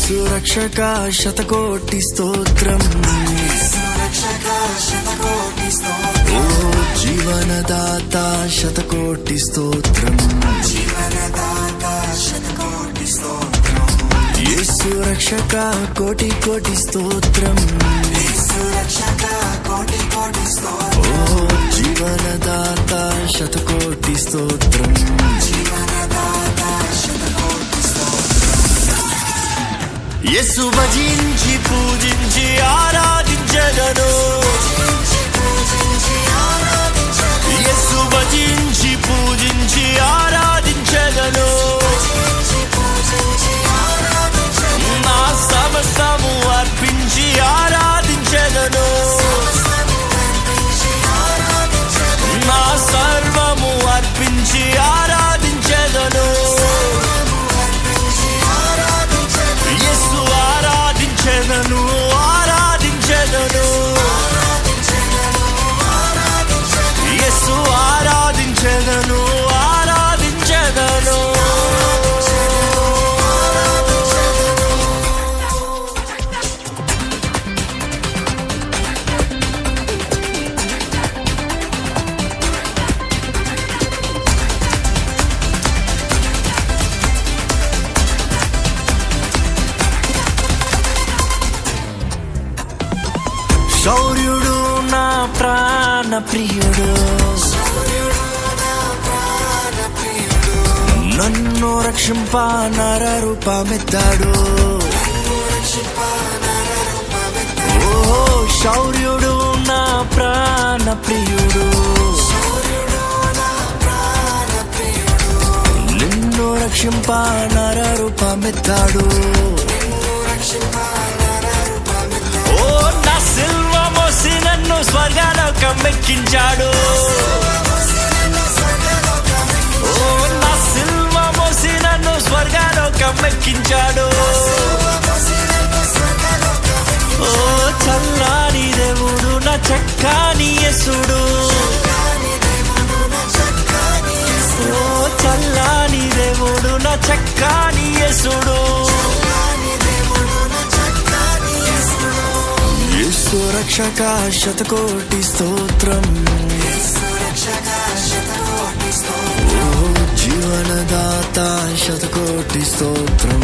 యేసు రక్షక శతకోటి స్తోత్రం, ఓ జీవనదాత శతకోటి స్తోత్రం, యేసు రక్షక కోటి కోటి స్తోత్రం, ఓ జీవనదాత శతకోటి స్తోత్రం. యేసు భజించి పూజించి ఆరాధించెదను, యేసు భజించి పూజించి ఆరాధించెదను, నా సమస్తము అర్పించి ఆరాధించెదను, నా సర్వము అర్పించి ఆరాధించెదను. యేసు ఆరాధించెదను, ఆరాధించెదను, యేసు ఆరాధించెదను, ఆరాధించెదను. శౌర్యుడు నా ప్రాణ ప్రియుడు, నన్ను రక్షింప నర రూపమెత్తాడు, ఓ శౌర్యుడు నా ప్రాణ ప్రియుడు, నిన్ను రక్షింప నర రూపమెత్తాడు, ఓ నా సిల్వ మోసి నన్ను స్వర్గలోకం ఎక్కించాడు, ఓ నా సిల్వ మోసి నన్ను స్వర్గలోకం ఎక్కించాడు, ఓ చల్లాని దేవుడు నా చక్కని యేసుడు, ఓ చల్లాని దేవుడు నా చక్కని యేసుడు. యేసు రక్షక శతకోటి స్తోత్రం, ఓ జీవనదాత శతకోటి స్తోత్రం.